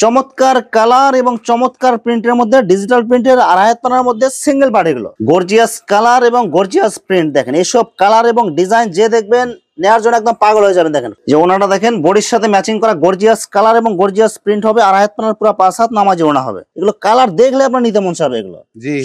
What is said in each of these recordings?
চমৎকার কালার এবং চমৎকার প্রিন্টের মধ্যে ডিজিটাল প্রিন্টের আড়াইতনার মধ্যে সিঙ্গেল পার্ট এগুলো গর্জিয়াস কালার এবং গর্জিয়াস প্রিন্ট। দেখেন এইসব কালার এবং ডিজাইন যে দেখবেন নেওয়ার জন্য একদম পাগল হয়ে যাবেন। দেখেন যে ওনাটা দেখেন বডির সাথে ম্যাচিং করা গর্জিয়াস কালার এবং গর্জিয়াস প্রিন্ট হবে। আড়াইহাত পানার পুরো 5 হাত নামাজি ওনা হবে। এগুলো কালার দেখলে আপনার নিতে মন চাবে। এগুলো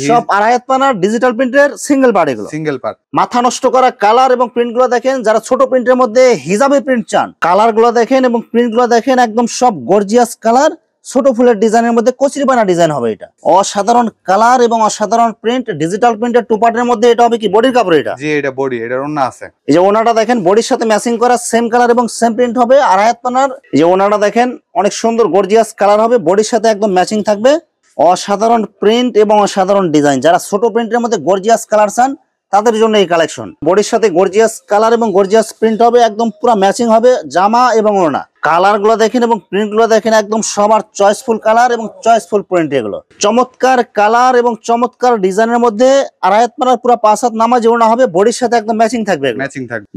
সব আড়াইহাত পানার ডিজিটাল প্রিন্টের সিঙ্গেল পার্ট। এগুলো সিঙ্গেল পার্ট মাথা নষ্ট করা কালার এবং প্রিন্ট গুলো দেখেন। যারা ছোট প্রিন্টের মধ্যে হিজাবে প্রিন্ট চান কালার গুলো দেখেন এবং প্রিন্ট গুলো দেখেন একদম সব গর্জিয়াস কালার, ছোট ফুলের ডিজাইনের মধ্যে কচুরিপানা ডিজাইন হবে। এটা অসাধারণ কালার এবং অসাধারণ প্রিন্ট ডিজিটাল প্রিন্টের টু পার্টের মধ্যে। এটা হবে কি বডির কাপড়। এটা জি এটা বডি, এটার ওন্না আছে। এই যে ওনাটা দেখেন বডির সাথে ম্যাচিং করা সেম কালার এবং সেম প্রিন্ট হবে। আড়াইহাত পানার এই যে ওনাটা দেখেন অনেক সুন্দর গর্জিয়াস কালার হবে, বডির সাথে একদম ম্যাচিং থাকবে। অসাধারণ প্রিন্ট এবং অসাধারণ ডিজাইন। যারা ছোট প্রিন্টের মধ্যে গর্জিয়াস কালার চান তাদের জন্য এই কালেকশন। বডির সাথে গর্জিয়াস কালার এবং গর্জিয়াস প্রিন্ট হবে, একদম পুরো ম্যাচিং হবে জামা এবং ওড়না। কালার গুলো দেখেন এবং প্রিন্ট গুলো দেখেন একদম সবার চয়েসফুল কালার এবং চয়েসফুল প্রিন্ট। এগুলো চমৎকার কালার এবং চমৎকার ডিজাইনের মধ্যে আড়াইহাত পানার পুরো 5 হাত নামাজি ওড়না হবে, বডির সাথে একদম ম্যাচিং থাকবে।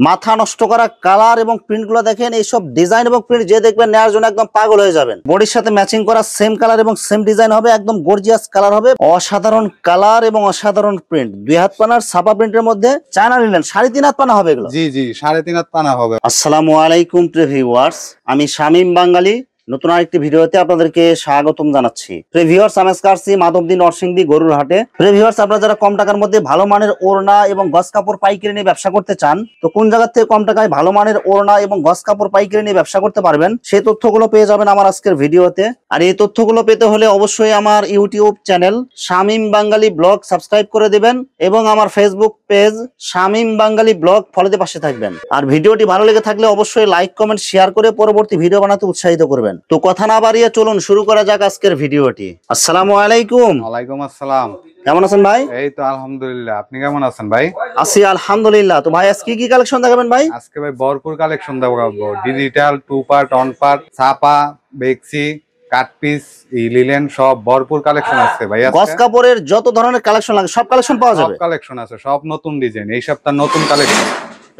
মাথা নষ্ট করা কালার এবং প্রিন্ট গুলো দেখেন। এইসব ডিজাইন এবং প্রিন্ট যে দেখবেন নেওয়ার জন্য একদম পাগল হয়ে যাবেন। বডির সাথে ম্যাচিং করা সেম কালার এবং সেম ডিজাইন হবে, একদম গর্জিয়াস কালার হবে। অসাধারণ কালার এবং অসাধারণ প্রিন্ট। 2 হাত পানার ছাপা প্রিন্টের মধ্যে চায়না লিনেন 3.5 হাত পানা হবে। এগুলো জি জি 3.5 হাত পানা হবে। আসসালামু আলাইকুম প্রিয় ভিউয়ার্স, আমি শামীম বাঙালি নতুন আরেকটি ভিডিওতে আপনাদেরকে স্বাগতম জানাচ্ছি। প্রিয় ভিউয়ার্স, আমি আজকে আসছি মাধবদী নরসিংদী গরুর হাটে। প্রিয় ভিউয়ার্স, আপনারা যারা কম টাকার মধ্যে ভালো মানের ওড়না এবং গস কাপড় পাইকারি নিয়ে ব্যবসা করতে চান, তো কোন জায়গা থেকে কম টাকায় ভালো মানের ওড়না এবং গস কাপড় পাইকারি নিয়ে ব্যবসা করতে পারবেন সেই তথ্যগুলো পেয়ে যাবেন আমার আজকের ভিডিওতে। আর এই তথ্যগুলো পেতে হলে অবশ্যই আমার ইউটিউব চ্যানেল শামীম বাঙালি ব্লগ সাবস্ক্রাইব করে দিবেন এবং আমার ফেসবুক পেজ শামীম বাঙালি ব্লগ ফলোতে পাশে থাকবেন। আর ভিডিওটি ভালো লেগে থাকলে অবশ্যই লাইক কমেন্ট শেয়ার করে পরবর্তী ভিডিও বানাতে উৎসাহিত করবেন। তো কথা না বাড়িয়ে চলুন শুরু করা যাক আজকের ভিডিওটি। আসসালামু আলাইকুম। ওয়ালাইকুম আসসালাম। কেমন আছেন ভাই? এই তো আলহামদুলিল্লাহ, আপনি কেমন আছেন ভাই? আছি আলহামদুলিল্লাহ। তো ভাই আজকে কি কালেকশন দেখাবেন ভাই? আজকে ভাই ভরপুর কালেকশন দেখাবো। Digital, two part, one part, ছাপা, বেক্সি, কাট পিস, লিলেন সব ভরপুর কালেকশন আছে ভাই। গস কাপড়ের যত ধরনের কালেকশন লাগে সব কালেকশন পাওয়া যাবে। সব কালেকশন আছে, সব নতুন ডিজাইন, এই সপ্তাহ নতুন কালেকশন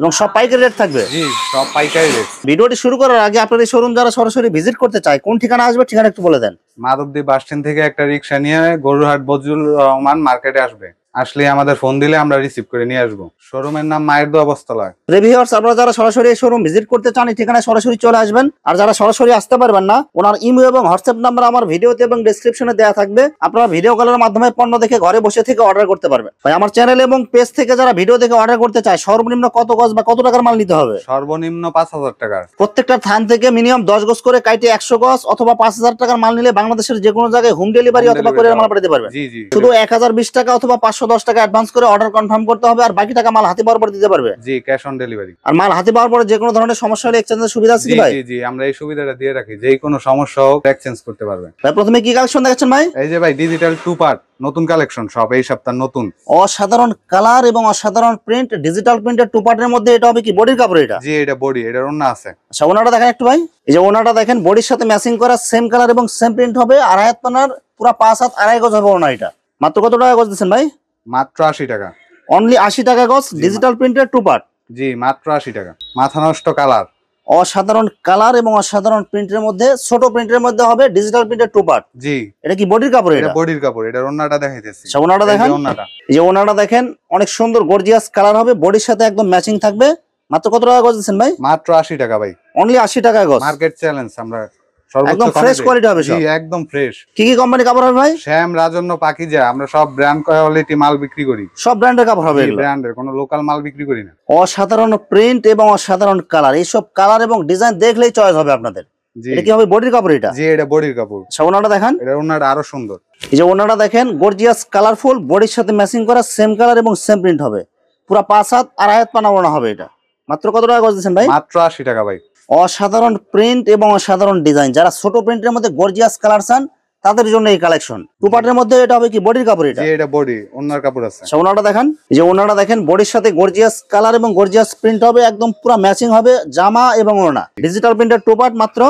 এবং সব পাইকারি রেট থাকবে। জি সব পাইকারি রেট। ভিডিওটি শুরু করার আগে আপনাদের শোরুম যারা সরাসরি ভিজিট করতে চায় কোন ঠিকানা আসবে ঠিকানা একটু বলে দেন। মাধবদী বাস স্ট্যান্ড থেকে একটা রিক্সা নিয়ে গরুরহাট বজলুর রহমান মার্কেটে আসবে। আসলে আমাদের ফোন দিলে আমরা রিসিভ করে নিয়ে আসবো। শোরুমের নাম মায়ের দোয়া বস্ত্রালয়। ভিউয়ার্স, আপনারা যারা সরাসরি শোরুম ভিজিট করতে চান এই ঠিকানায় সরাসরি চলে আসবেন। আর যারা সরাসরি আসতে পারবেন না, ওনার ইমো এবং হোয়াটসঅ্যাপ নাম্বার আমার ভিডিওতে এবং ডেসক্রিপশনে দেওয়া থাকবে। আপনারা ভিডিও কলের মাধ্যমে পণ্য দেখে ঘরে বসে থেকে অর্ডার করতে পারবেন। ভাই আমার চ্যানেল এবং পেজ থেকে যারা ভিডিও দেখে অর্ডার করতে চায় সর্বনিম্ন কত গজ বা কত টাকার মাল নিতে হবে? সর্বনিম্ন 5000 টাকা। প্রত্যেকটা থান থেকে মিনিমাম 10 গজ করে কাইটে 100 গজ অথবা 5000 টাকার মাল নিলে বাংলাদেশের যে কোনো জায়গায় হোম ডেলিভারি অথবা কুরিয়ার মাল পাঠাতে পারবেন। শুধু 1020 টাকা অথবা 510 টাকা অ্যাডভান্স করে অর্ডার কনফার্ম করতে হবে, আর বাকি টাকা মাল হাতে পাওয়ার পর দিতে পারবে। জি ক্যাশ অন ডেলিভারি। আর মাল হাতে পাওয়ার পরে যে কোনো ধরনের সমস্যা হলে এক্সচেঞ্জের সুবিধা আছে কি ভাই? জি জি আমরা এই সুবিধাটা দিয়ে রাখি, যে কোনো সমস্যা হোক এক্সচেঞ্জ করতে পারবে। ভাই প্রথমে কি কালেকশন দেখাচ্ছেন ভাই? এই যে ভাই ডিজিটাল টু পার্ট নতুন কালেকশন, সব এই সপ্তাহ নতুন। অসাধারণ কালার এবং অসাধারণ প্রিন্ট ডিজিটাল প্রিন্টের টু পার্টের মধ্যে। এটা হবে কি বডির কাপড়? এটা জি এটা বডি, এটার ওন্না আছে। আচ্ছা ওনাটা দেখেন একটু ভাই। এই যে ওনাটা দেখেন বডির সাথে ম্যাচিং করা সেম কালার এবং সেম প্রিন্ট হবে। আড়াইহাত পানার পুরো 5 হাত 2.5 গজ হবে ওনা। এটা মাত্র কত টাকা গজ দিচ্ছেন ভাই? মাত্র 80 টাকা। অনলি 80 টাকা গজ ডিজিটাল প্রিন্টের টু পার্ট। জি মাত্র 80 টাকা। মাথা নষ্ট কালার, অসাধারণ কালার এবং অসাধারণ প্রিন্টের মধ্যে ছোট প্রিন্টের মধ্যে হবে ডিজিটাল প্রিন্টের টু পার্ট। জি এটা কি বডির কাপড়? এটা বডির কাপড়, এটার ওন্নাটা দেখাইতেছি। আচ্ছা ওন্নাটা দেখেন। এই যে ওন্নাটা দেখেন অনেক সুন্দর গর্জিয়াস কালার হবে, বডির সাথে একদম ম্যাচিং থাকবে। মাত্র কত টাকা গজ দিচ্ছেন ভাই? মাত্র 80 টাকা ভাই। অনলি 80 টাকা গজ। মার্কেট চ্যালেঞ্জ আমরা একদম ফ্রেশ কোয়ালিটি হবে। জি একদম ফ্রেশ। কি কি কোম্পানি কাপড় হবে ভাই? শ্যাম, রাজন্য, পাকিজা, আমরা সব ব্র্যান্ড কোয়ালিটি মাল বিক্রি করি। সব ব্র্যান্ডের কাপড় হবে এগুলো। ব্র্যান্ডের, কোনো লোকাল মাল বিক্রি করি না। অসাধারণ প্রিন্ট এবং অসাধারণ কালার, এই সব কালার এবং ডিজাইন দেখলেই চয়েস হবে আপনাদের। এটা কি হবে বডির কাপড়? এটা জি এটা বডির কাপড়। আচ্ছা ওনাটা দেখেন। এটা ওনাটা আরো সুন্দর। এই যে ওনাটা দেখেন গর্জিয়াস কালারফুল, বডির সাথে ম্যাচিং করা সেম কালার এবং সেম প্রিন্ট হবে। পুরো 5 হাত 2.5 হাত পানা ওনা হবে। এটা মাত্র কত টাকা গজ দিচ্ছেন ভাই? মাত্র 80 টাকা ভাই। অসাধারণ প্রিন্ট এবং অসাধারণ ডিজাইন। যারা ছোট প্রিন্টের মধ্যে গর্জিয়াস কালার চান তাদের জন্য এই কালেকশন। টু পার্টের মধ্যে এটা হবে কি বডির কাপড়? এটা এটা বডি, ওন্নার কাপড় আছে। আচ্ছা ওন্নাটা দেখেন। এই যে ওন্নাটা দেখেন বডির সাথে গর্জিয়াস কালার এবং গর্জিয়াস প্রিন্ট হবে, একদম পুরো ম্যাচিং হবে জামা এবং ওড়না। ডিজিটাল প্রিন্টের টু পার্ট মাত্র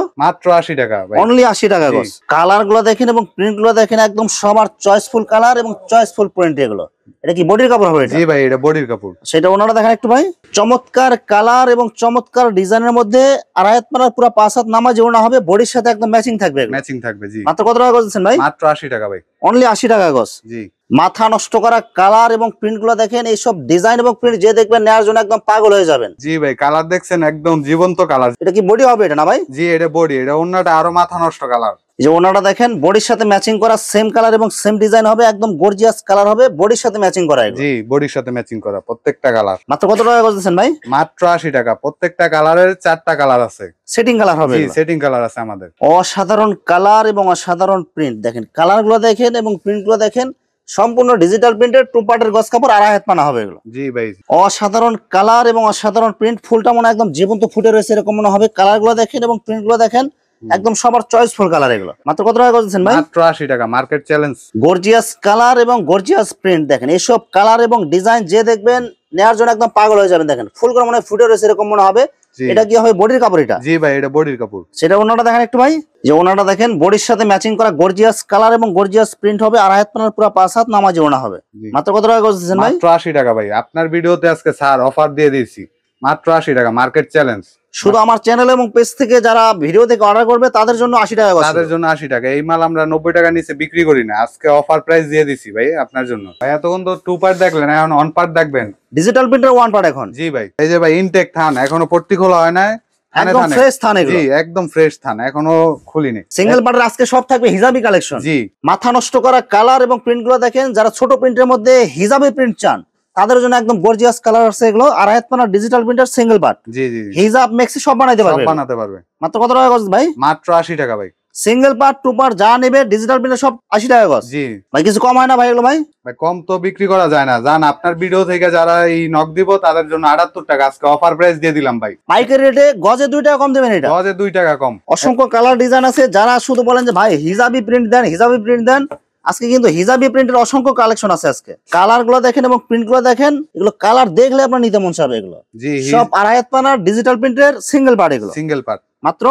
80 টাকা ভাই। অনলি 80 টাকা গজ। কালার গুলো দেখেন এবং প্রিন্ট গুলো দেখেন একদম সবার চয়েসফুল কালার এবং চয়েসফুল প্রিন্ট। এগুলো এটা কি বডির কাপড় হবে? জি ভাই, এটা বডির কাপড়। সেটা ওনারা দেখেন একটু ভাই। চমৎকার কালার এবং চমৎকার ডিজাইনের মধ্যে আড়াই হাত পানার পুরো 5 হাত নামাজি ওড়না হবে, বডির সাথে একদম ম্যাচিং থাকবে। ম্যাচিং থাকবে জি। মাত্র কত টাকা গজ দিচ্ছেন ভাই? মাত্র 80 টাকা ভাই। অনলি 80 টাকা গজ। জি। মাথা নষ্ট করা কালার এবং প্রিন্ট গুলো দেখেন, এইসব ডিজাইন এবং প্রিন্ট যে দেখবেন নেওয়ার জন্য একদম পাগল হয়ে যাবেন। জি ভাই, কালার দেখছেন একদম জীবন্ত কালার। এটা কি বডি হবে এটা না ভাই? জি, এটা বডি। এটা ওন্নাটা আরো মাথা নষ্ট কালার। যে ওনাটা দেখেন বডির সাথে ম্যাচিং করা, সেম কালার এবং সেম ডিজাইন হবে, একদম গর্জিয়াস কালার হবে, বডির সাথে ম্যাচিং করা। জি, বডির সাথে ম্যাচিং করা প্রত্যেকটা কালার। মাত্র কত টাকা গজ দিচ্ছেন ভাই? মাত্র 80 টাকা। প্রত্যেকটা কালারের 4টা কালার আছে। সেটিং কালার হবে? জি, সেটিং কালার আছে আমাদের। অসাধারণ কালার এবং অসাধারণ প্রিন্ট দেখেন, কালার গুলো দেখেন এবং প্রিন্ট গুলো দেখেন, সম্পূর্ণ ডিজিটাল প্রিন্টের 2 পার্টের গজ কাপড়, আড়াই হাত পানা হবে এগুলো। জি ভাই। অসাধারণ কালার এবং অসাধারণ প্রিন্ট, ফুলটা মনে একদম জীবন্ত ফুটে রয়েছে এরকম মনে হবে। কালার গুলো দেখেন এবং প্রিন্ট গুলো দেখেন, একদম সবার চয়েসফুল কালার এগুলো। মাত্র কত টাকা গজ দিচ্ছেন ভাই? মাত্র 80 টাকা, মার্কেট চ্যালেঞ্জ। গর্জিয়াস কালার এবং গর্জিয়াস প্রিন্ট দেখেন, এইসব কালার এবং ডিজাইন যে দেখবেন নেওয়ার জন্য একদম পাগল হয়ে যাবেন। দেখেন ফুল করে মনে ফুটে রয়েছে এরকম মনে হবে। এটা কি হবে বডির কাপড়? এটা জি ভাই, এটা বডির কাপড়। সেটা ওনাটা দেখেন একটু ভাই। যে ওনাটা দেখেন বডির সাথে ম্যাচিং করা গর্জিয়াস কালার এবং গর্জিয়াস প্রিন্ট হবে, আড়াই হাত পানার পুরো 5 হাত নামাজি ওড়না হবে। মাত্র কত টাকা গজ দিচ্ছেন ভাই? মাত্র 80 টাকা ভাই। আপনার ভিডিওতে আজকে স্যার অফার দিয়ে দিয়েছি মাত্র 80 টাকা, মার্কেট চ্যালেঞ্জ। শুধু আমার চ্যানেল এবং পেজ থেকে যারা ভিডিও থেকে অর্ডার করবে তাদের জন্য 80 টাকা গজ। তাদের জন্য 80 টাকা। এই মাল আমরা 90 টাকা নিচে বিক্রি করি না। আজকে অফার প্রাইস দিয়ে দিছি ভাই আপনার জন্য। ভাই এতক্ষণ তো 2 পার্ট দেখলেন, এখন 1 পার্ট দেখবেন। ডিজিটাল প্রিন্টার 1 পার্ট এখন। জি ভাই। এই যে ভাই ইনটেক থান, এখনো পট্টি খোলা হয় না। একদম ফ্রেশ থান এগুলো। জি, একদম ফ্রেশ থান, এখনো খুলিনি। সিঙ্গেল পার্টের আজকে সব থাকবে হিজাবি কালেকশন। জি। মাথা নষ্ট করা কালার এবং প্রিন্ট গুলো দেখেন, যারা ছোট প্রিন্টের মধ্যে হিজাবি প্রিন্ট চান তাদের জন্য একদম গর্জিয়াস কালার আছে এগুলো। আড়াই হাত পানার ডিজিটাল প্রিন্টার সিঙ্গেল পার্ট। জি জি। হিজাব মেক্সি সব বানাইতে পারবে। সব বানাতে পারবে। মাত্র কত টাকা গজ ভাই? মাত্র 80 টাকা ভাই। সিঙ্গেল পার্ট 2 পার্ট যা নেবে ডিজিটাল প্রিন্টার সব 80 টাকা গজ। জি ভাই কিছু কম হয় না ভাই এগুলো ভাই? ভাই কম তো বিক্রি করা যায় না। জান আপনার ভিডিও থেকে যারা এই নক দিব তাদের জন্য 78 টাকা আজকে অফার প্রাইস দিয়ে দিলাম ভাই। পাইকারি রেটে গজে 2 টাকা কম দেবেন। এটা গজে 2 টাকা কম। অসংখ্য কালার ডিজাইন আছে। যারা শুধু বলেন যে ভাই হিজাবি প্রিন্ট দেন, হিজাবি প্রিন্ট দেন, আজকে কিন্তু হিজাবি প্রিন্টের অসংখ্য কালেকশন আছে। আজকে কালার গুলো দেখেন এবং প্রিন্ট গুলো দেখেন, এগুলো কালার দেখলে আপনার নিতে মন চাবে। এগুলো জি, সব আড়াই হাত পানার ডিজিটাল প্রিন্টের সিঙ্গেল পার্ট। এগুলো সিঙ্গেল পার্ট মাত্র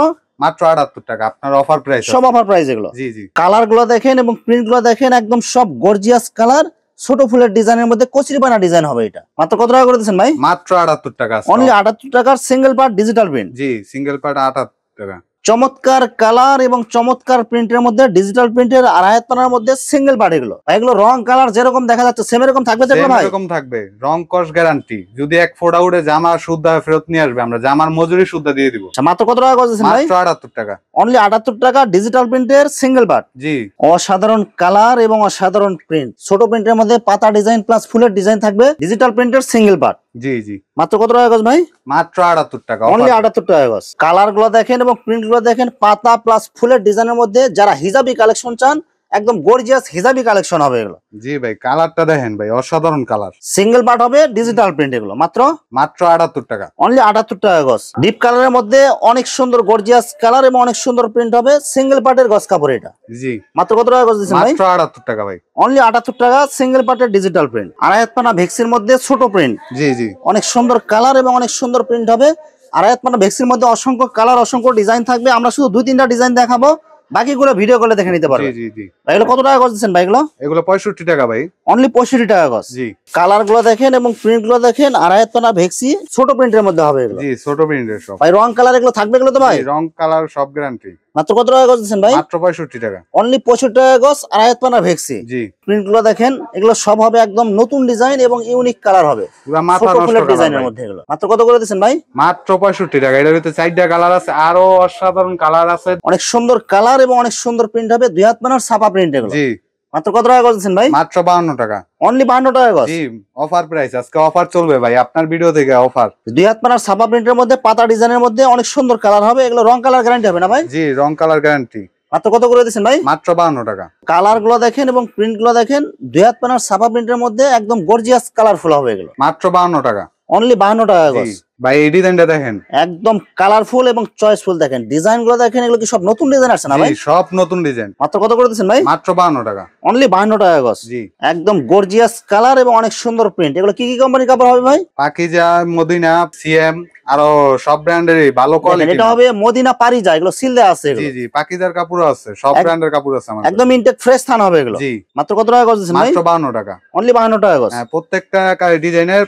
78 টাকা আপনার অফার প্রাইস। সব অফার প্রাইস এগুলো। জি জি। কালার গুলো দেখেন এবং প্রিন্ট গুলো দেখেন, একদম সব গর্জিয়াস কালার, ছোট ফুলের ডিজাইনের মধ্যে কচুরি বানা ডিজাইন হবে। এটা মাত্র কত টাকা করে দিচ্ছেন ভাই? মাত্র 78 টাকা। অনলি 78 টাকার সিঙ্গেল পার্ট ডিজিটাল প্রিন্ট। জি, সিঙ্গেল পার্ট 78 টাকা। চমৎকার কালার এবং চমৎকার প্রিন্টের মধ্যে ডিজিটাল প্রিন্টের আড়াই হাত পানার মধ্যে সিঙ্গেল পার্ট। এগুলো এগুলো রং কালার যেরকম দেখা যাচ্ছে সেম এরকম থাকবে তো ভাই? এরকম থাকবে, রং কস গ্যারান্টি। যদি এক ফোঁটা উড়ে জামা শুদ্ধ ফেরত নিয়ে আসবে, আমরা জামার মজুরি শুদ্ধ দিয়ে দিব। মাত্র কত টাকা করে দিচ্ছেন ভাই? মাত্র 78 টাকা। অনলি 78 টাকা ডিজিটাল প্রিন্টের সিঙ্গেল পার্ট। জি। অসাধারণ কালার এবং অসাধারণ প্রিন্ট, ছোট প্রিন্টের মধ্যে পাতা ডিজাইন প্লাস ফুলের ডিজাইন থাকবে, ডিজিটাল প্রিন্টের সিঙ্গেল পার্ট। জি জি। মাত্র কত টাকা গজ ভাই? মাত্র 78 টাকা। অনলি 78 টাকা গজ। কালার গুলো দেখেন এবং প্রিন্ট গুলো দেখেন, পাতা প্লাস ফুলের ডিজাইনের মধ্যে যারা হিজাবি কালেকশন চান একদম গর্জিয়াস হিজাবি কালেকশন হবে এগুলো। জি ভাই, কালারটা দেখেন ভাই, অসাধারণ কালার। সিঙ্গেল পার্ট হবে, ডিজিটাল প্রিন্ট। এগুলো মাত্র 78 টাকা। অনলি 78 টাকা গজ। ডিপ কালারের মধ্যে অনেক সুন্দর গর্জিয়াস কালার এবং অনেক সুন্দর প্রিন্ট হবে, সিঙ্গেল পার্টের গজ কাপড়। এটা জি। মাত্র কত টাকা গজ দিচ্ছেন ভাই? মাত্র 78 টাকা ভাই। অনলি 78 টাকা সিঙ্গেল পার্টের ডিজিটাল প্রিন্ট। আড়াই হাত পানা ভেক্সির মধ্যে ছোট প্রিন্ট। জি জি। অনেক সুন্দর কালার এবং অনেক সুন্দর প্রিন্ট হবে। আড়াই হাত পানা ভেক্সির মধ্যে অসংখ্য কালার, অসংখ্য ডিজাইন থাকবে। আমরা শুধু 2-3টা ডিজাইন দেখাবো, বাকিগুলো ভিডিও কলে দেখে নিতে পারবেন। জি জি জি। এগুলো কত টাকা গজ দিচ্ছেন ভাই? এগুলো 65 টাকা ভাই। অনলি 65 টাকা গজ। জি। কালার গুলো দেখেন এবং প্রিন্ট গুলো দেখেন, আড়াই হাত পানা ভেক্সি ছোট প্রিন্টের মধ্যে হবে এগুলো। জি, ছোট প্রিন্টের সব। ভাই রং কালার এগুলো থাকবে এগুলো তো ভাই? রং কালার সব গ্যারান্টি। মাত্র কত টাকা গজ দিচ্ছেন ভাই? মাত্র 65 টাকা। অনলি 65 টাকা গজ, আড়াই হাত পানা ভেক্সি। জি। প্রিন্ট গুলো দেখেন, এগুলো সব হবে একদম নতুন ডিজাইন এবং ইউনিক কালার হবে, পুরো মাথা ছোট নষ্ট ফুলের কালার ডিজাইনের ভাই। মধ্যে। এগুলো মাত্র কত করে দিচ্ছেন ভাই? মাত্র 65 টাকা। এটার ভিতরে 4টা কালার আছে, আরো অসাধারণ কালার আছে। অনেক সুন্দর কালার এবং অনেক সুন্দর প্রিন্ট হবে, 2 হাত পানার ছাপা প্রিন্ট। এগুলো জি। মাত্র কত টাকা গজ দিচ্ছেন ভাই? মাত্র 52 টাকা। অনলি 52 টাকা গজ। জি, অফার প্রাইস। আজকে অফার চলবে ভাই, আপনার ভিডিও থেকে অফার। 2 হাত পানার ছাপা প্রিন্টের মধ্যে পাতা ডিজাইনের মধ্যে অনেক সুন্দর কালার হবে। এগুলো রং কালার গ্যারান্টি হবে না ভাই? জি, রং কালার গ্যারান্টি। মাত্র কত করে দিচ্ছেন ভাই? মাত্র 52 টাকা। কালার গুলো দেখেন এবং প্রিন্ট গুলো দেখেন, 2 হাত পানার ছাপা প্রিন্টের মধ্যে একদম গর্জিয়াস কালারফুল হবে এগুলো। মাত্র 52 টাকা। অনলি 52 টাকা গজ। ভাই এই ডিজাইনটা দেখেন, একদম কালারফুল এবং চয়েসফুল। দেখেন ডিজাইন গুলো দেখেন, এগুলো কি সব নতুন ডিজাইন আসছে না ভাই? জি সব নতুন ডিজাইন। মাত্র কত করে দিচ্ছেন ভাই? মাত্র 52 টাকা। অনলি 52 টাকা গজ। জি একদম গর্জিয়াস কালার এবং অনেক সুন্দর প্রিন্ট। এগুলো কি কি কোম্পানির কাপড় হবে ভাই? পাকিজা, মদিনা, সিএম, আরো সব ব্র্যান্ডেরই ভালো কোয়ালিটি। এটা হবে মদিনা পারিজা, এগুলো সিল দেয়া আছে এগুলো। জি জি পাকিজার কাপড় আছে, সব ব্র্যান্ডের কাপড় আছে আমাদের। একদম ইনটেক ফ্রেশ থান হবে এগুলো। জি মাত্র কত টাকা গজ দিচ্ছেন ভাই? মাত্র 52 টাকা। অনলি 52 টাকা গজ। হ্যাঁ প্রত্যেকটা ডিজাইনের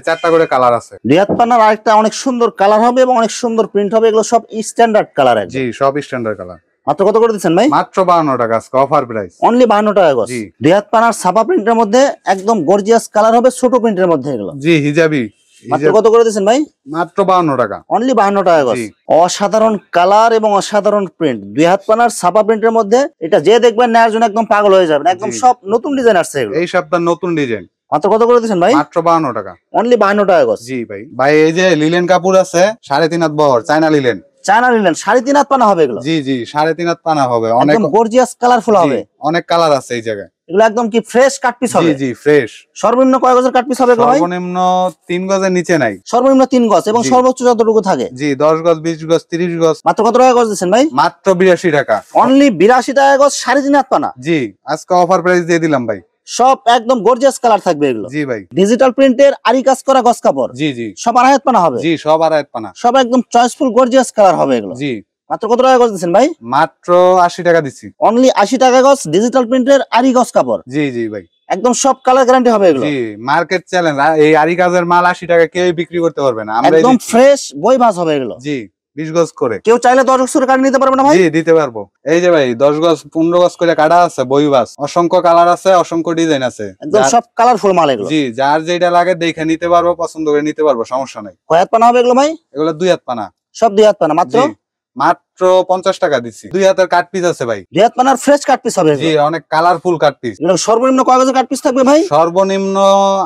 4টা করে কালার আছে। দুই হাত পানার আরেকটা অনেক সুন্দর কালার হবে এবং অনেক সুন্দর প্রিন্ট হবে। এগুলো সব স্ট্যান্ডার্ড কালার। জি সব স্ট্যান্ডার্ড কালার। মাত্র কত করে দিচ্ছেন ভাই? মাত্র 52 টাকা আজকে অফার প্রাইস। অনলি 52 টাকা গজ। জি দুই হাত পানার ছাপা প্রিন্টের মধ্যে একদম গর্জিয়াস কালার হবে, ছোট প্রিন্টের মধ্যে এগুলো। জি হিজাবি। মাত্র কত করে দিচ্ছেন ভাই? মাত্র 52 টাকা। অনলি 52 টাকা গজ। অসাধারণ কালার এবং অসাধারণ প্রিন্ট, দুই হাত পানার ছাপা প্রিন্টের মধ্যে। এটা যে দেখবেন নেওয়ার জন্য একদম পাগল হয়ে যাবেন। একদম সব নতুন ডিজাইন আসছে এগুলো। এই সপ্তাহ নতুন ডিজাইন। মাত্র কত করে দিচ্ছেন ভাই? মাত্র 52 টাকা। অনলি 52 টাকা গজ। জি ভাই। ভাই এই যে লিলেন কাপড় আছে 3.5 হাত বহর, চায়না লিলেন। চায়না নিলেন 3.5 হাত পানা হবে এগুলো। জি জি 3.5 হাত পানা হবে। অনেক একদম গর্জিয়াস কালারফুল হবে। অনেক কালার আছে এই জায়গায়। এগুলো একদম কি ফ্রেশ কাট পিস হবে? জি জি ফ্রেশ। সর্বনিম্ন কয় গজের কাট পিস হবে এগুলো ভাই? সর্বনিম্ন 3 গজের নিচে নাই। সর্বনিম্ন 3 গজ এবং জি। সর্বোচ্চ যতটুকু থাকে? জি 10 গজ, 20 গজ, 30 গজ। মাত্র কত টাকা গজ দিচ্ছেন ভাই? মাত্র 82 টাকা। অনলি 82 টাকা গজ, 3.5 হাত পানা। জি আজকে অফার প্রাইস দিয়ে দিলাম ভাই। সব একদম গর্জিয়াস কালার থাকবে এগুলো। জি ভাই। ডিজিটাল প্রিন্টের আরি কাজ করা গজ কাপড়। জি জি সব 2.5 হাত পানা হবে। জি সব 2.5 হাত পানা। সব একদম চয়েসফুল গর্জিয়াস কালার হবে এগুলো। জি মাত্র কত টাকা গজ দিচ্ছেন ভাই? মাত্র 80 টাকা দিচ্ছি। অনলি 80 টাকা গজ, ডিজিটাল প্রিন্টের আরি গজ কাপড়। জি জি ভাই। একদম সব কালার গ্যারান্টি হবে এগুলো। জি মার্কেট চ্যালেঞ্জ। এই আরি কাজের মাল 80 টাকা কেউ বিক্রি করতে পারবে না। আমরা একদম ফ্রেশ বই ভাঁজ হবে এগুলো। জি 20 গজ করে। কেউ চাইলে 10 বছরের কাট নিতে পারবে না ভাই? জি দিতে পারবো। এই যে ভাই 10 গজ 15 গজ করে কাটা আছে বই বাস। অসংখ্য কালার আছে, অসংখ্য ডিজাইন আছে। একদম সব কালারফুল মাল এগুলো। জি যার যেটা লাগে দেখে নিতে পারবো, পছন্দ করে নিতে পারবো, সমস্যা নাই। কয় হাত পানা হবে এগুলো ভাই? এগুলো 2 হাত পানা। সব 2 হাত পানা। মাত্র জি মাত্র 50 টাকা দিচ্ছি। 2 হাতের কাট পিস আছে ভাই। 2 হাত পানার ফ্রেশ কাট পিস হবে জি এগুলো। অনেক কালারফুল কাট পিস। এগুলো সর্বনিম্ন কয় গজের কাট পিস থাকবে ভাই? সর্বনিম্ন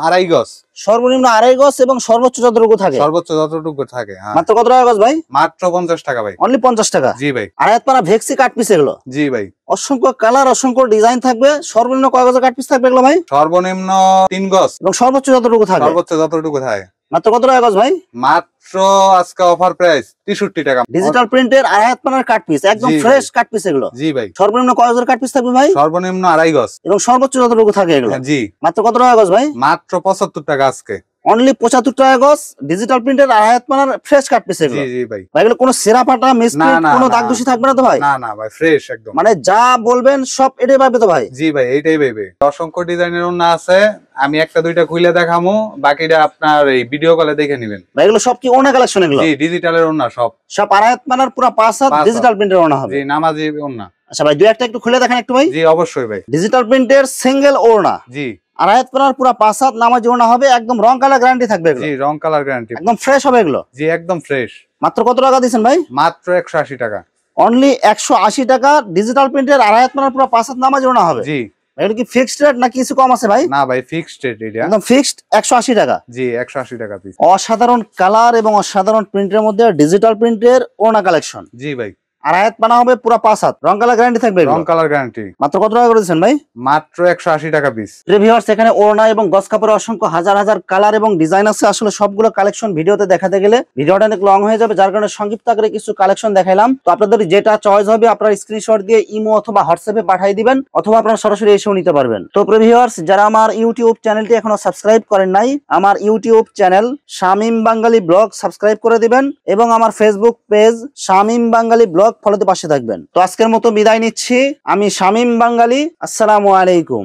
2.5 গজ। সর্বনিম্ন 2.5 গজ এবং সর্বোচ্চ যতটুকু থাকে? সর্বোচ্চ যতটুকু থাকে। হ্যাঁ মাত্র কত টাকা গজ ভাই? মাত্র 50 টাকা ভাই। অনলি 50 টাকা। জি ভাই। 2.5 হাত পানা ভেক্সি কাট পিস এগুলো। জি ভাই। অসংখ্য কালার, অসংখ্য ডিজাইন থাকবে। সর্বনিম্ন কয় গজের কাট পিস থাকবে এগুলো ভাই? সর্বনিম্ন 3 গজ এবং সর্বোচ্চ যতটুকু থাকে? সর্বোচ্চ যতটুকু থাকে। মাত্র কত টাকা গজ ভাই? মাত্র আজকে অফার প্রাইস 63 টাকা। ডিজিটাল প্রিন্টের 2.5 হাত পানার কাট পিস, একদম জি ভাই। ফ্রেশ কাট পিস এগুলো। জি ভাই। সর্বনিম্ন কয় গজের কাট পিস থাকবে ভাই? সর্বনিম্ন 2.5 গজ এবং সর্বোচ্চ যতটুকু থাকে এগুলো। জি মাত্র কত টাকা গজ ভাই? মাত্র 75 টাকা আজকে। অনলি 75 টাকা গজ, ডিজিটাল প্রিন্টের 2.5 হাত পানার ফ্রেশ কাট পিস জি এগুলো। জি ভাই। ভাই এগুলো কোনো সেরা ফাটা না, মিসপ্রিন্ট, না, কোনো না। দাগ দোষী থাকবে না তো ভাই? না না ভাই ফ্রেশ একদম। মানে যা বলবেন সব এটাই পাবে তো ভাই? জি ভাই এইটাই ভাইবে। অসংখ্য ডিজাইনের ওন্না আছে, আমি একটা দুইটা খুলে দেখামু, বাকিটা আপনার এই ভিডিও কলে দেখে নেবেন। ভাই এগুলো সব কি ওনা কালেকশন এগুলো? জি ডিজিটালের ওন্না সব। সব 2.5 হাত পানার পুরো 5 হাত 5 ডিজিটাল প্রিন্টের ওনা হবে। জি নামাজি ওন্না। আচ্ছা ভাই, দুই একটা একটু খুলে দেখেন একটু ভাই। জি অবশ্যই ভাই। ডিজিটাল প্রিন্টের সিঙ্গেল ওড়না, জি 2.5 হাত পানার পুরো 5 হাত নামাজি ওড়না হবে। একদম রং কালার গ্যারান্টি থাকবে এগুলো। জি রং কালার গ্যারান্টি। একদম ফ্রেশ হবে এগুলো। জি একদম ফ্রেশ। মাত্র কত টাকা দিচ্ছেন ভাই? মাত্র 180 টাকা। অনলি 180 টাকা, ডিজিটাল প্রিন্টের 2.5 হাত পানার পুরো 5 হাত নামাজি ওড়না হবে। জি এটা কি ফিক্সড রেট না কিছু কম আছে ভাই? না ভাই ফিক্সড রেট এটা। একদম ফিক্সড 180 টাকা। জি 180 টাকা পিস। অসাধারণ কালার এবং অসাধারণ প্রিন্টের মধ্যে ডিজিটাল প্রিন্টের ওড়না কালেকশন। জি ভাই। 2.5 হাত পানা হবে পুরো 5 হাত, রং কালার গ্যারান্টি থাকবে এগুলো। রং কালার গ্যারান্টি। মাত্র কত টাকা করে দিচ্ছেন ভাই? মাত্র 180 টাকা পিস। ভিউয়ার্স, এখানে ওড়না এবং গজ কাপড়ের অসংখ্য হাজার হাজার কালার এবং ডিজাইন আছে। আসলে সবগুলো কালেকশন ভিডিওতে দেখাতে গেলে ভিডিওটা অনেক লং হয়ে যাবে, যার কারণে সংক্ষিপ্ত আকারে কিছু কালেকশন দেখাইলাম। তো আপনাদের যেটা চয়েস হবে আপনারা স্ক্রিনশট দিয়ে ইমো অথবা হোয়াটসঅ্যাপে পাঠিয়ে দিবেন, অথবা আপনারা সরাসরি এসেও নিতে পারবেন। তো ভিউয়ার্স, যারা আমার ইউটিউব চ্যানেলটি এখনো সাবস্ক্রাইব করেন নাই, আমার ইউটিউব চ্যানেল শামীম বাঙালি ব্লগ সাবস্ক্রাইব করে দিবেন এবং আমার ফেসবুক পেজ শামীম বাঙালি ব্লগ ফলোতে পাশে থাকবেন। তো আজকের মতো বিদায় নিচ্ছি, আমি শামীম বাঙালি। আসসালামু আলাইকুম।